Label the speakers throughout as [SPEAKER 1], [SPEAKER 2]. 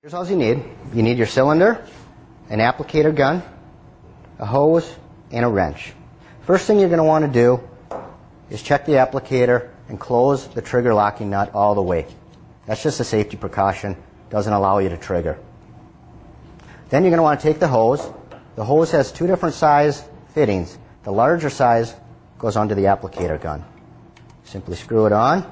[SPEAKER 1] Here's all you need. You need your cylinder, an applicator gun, a hose, and a wrench. First thing you're going to want to do is check the applicator and close the trigger locking nut all the way. That's just a safety precaution. Doesn't allow you to trigger. Then you're going to want to take the hose. The hose has two different size fittings. The larger size goes onto the applicator gun. Simply screw it on.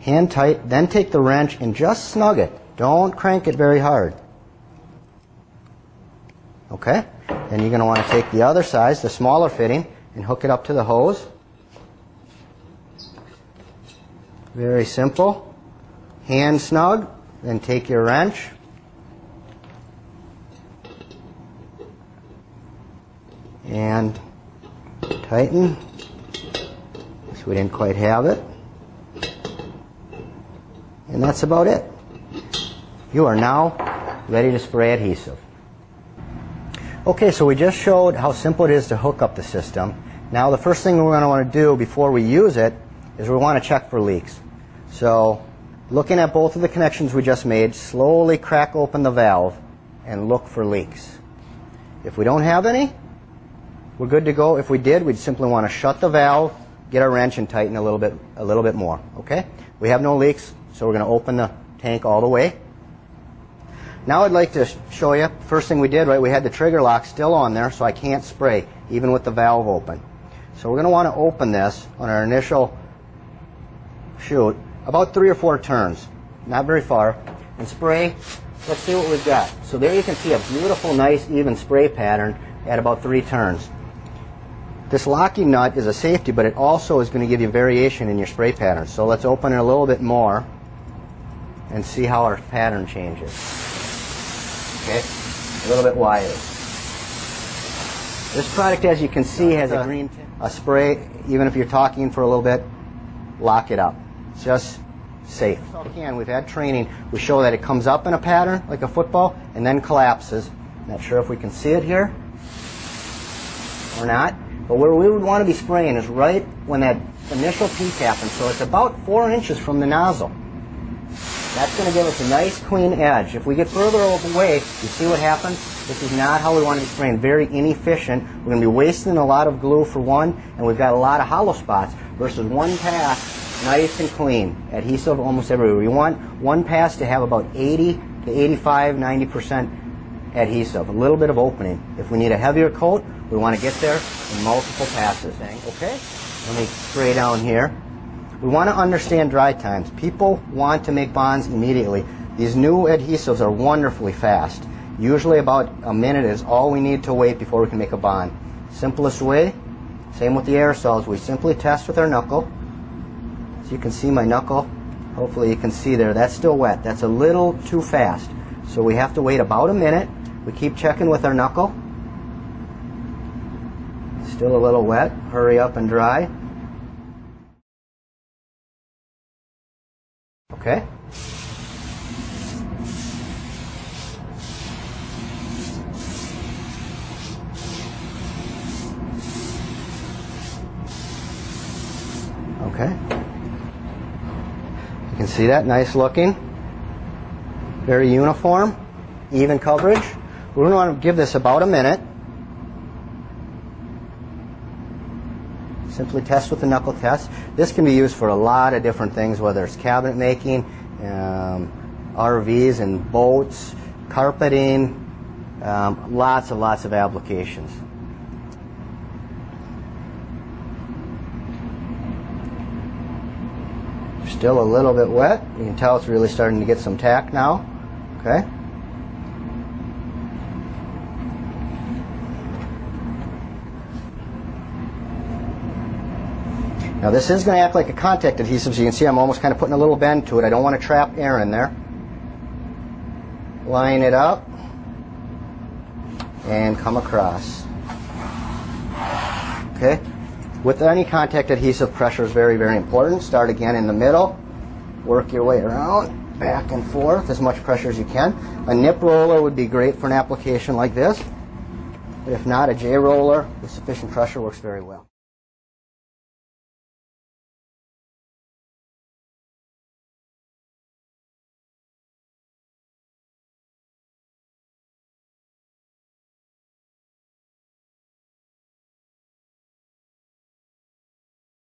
[SPEAKER 1] Hand tight, then take the wrench and just snug it. Don't crank it very hard. Okay? Then you're going to want to take the other size, the smaller fitting, and hook it up to the hose. Very simple. Hand snug, then take your wrench. And tighten. So we didn't quite have it. And that's about it. You are now ready to spray adhesive. Okay, so we just showed how simple it is to hook up the system. Now the first thing we're going to want to do before we use it is we want to check for leaks. So looking at both of the connections we just made, slowly crack open the valve and look for leaks. If we don't have any, we're good to go. If we did, we'd simply want to shut the valve, get our wrench, and tighten a little bit more. Okay? We have no leaks, so we're going to open the tank all the way. Now I'd like to show you, first thing we did, right, we had the trigger lock still on there, so I can't spray, even with the valve open. So we're going to want to open this on our initial shoot, about 3 or 4 turns, not very far, and spray. Let's see what we've got. So there you can see a beautiful, nice, even spray pattern at about 3 turns. This locking nut is a safety, but it also is going to give you variation in your spray pattern. So let's open it a little bit more and see how our pattern changes. Okay, a little bit wider. This product, as you can see, has a green tint. A spray, even if you're talking for a little bit, lock it up. It's just safe. Again, we've had training. We show that it comes up in a pattern, like a football, and then collapses. Not sure if we can see it here or not. But where we would want to be spraying is right when that initial peak happens. So it's about 4 inches from the nozzle. That's going to give us a nice clean edge. If we get further away, you see what happens? This is not how we want to be spraying. Very inefficient. We're going to be wasting a lot of glue for one, and we've got a lot of hollow spots versus one pass, nice and clean. Adhesive almost everywhere. We want one pass to have about 80 to 85, 90% adhesive. A little bit of opening. If we need a heavier coat, we want to get there in multiple passes. Okay? Let me spray down here. We want to understand dry times. People want to make bonds immediately. These new adhesives are wonderfully fast. Usually about a minute is all we need to wait before we can make a bond. Simplest way, same with the aerosols. We simply test with our knuckle. So you can see my knuckle. Hopefully you can see there. That's still wet. That's a little too fast. So we have to wait about a minute. We keep checking with our knuckle. Still a little wet. Hurry up and dry. Okay. Okay. You can see that, nice looking. Very uniform, even coverage. We're going to want to give this about a minute. Simply test with the knuckle test. This can be used for a lot of different things, whether it's cabinet making, RVs and boats, carpeting, lots of applications. Still a little bit wet. You can tell it's really starting to get some tack now. Okay. Now this is going to act like a contact adhesive, so you can see I'm almost kind of putting a little bend to it. I don't want to trap air in there. Line it up and come across. Okay? With any contact adhesive, pressure is very, very important. Start again in the middle. Work your way around, back and forth, as much pressure as you can. A nip roller would be great for an application like this. But if not, a J roller with sufficient pressure works very well.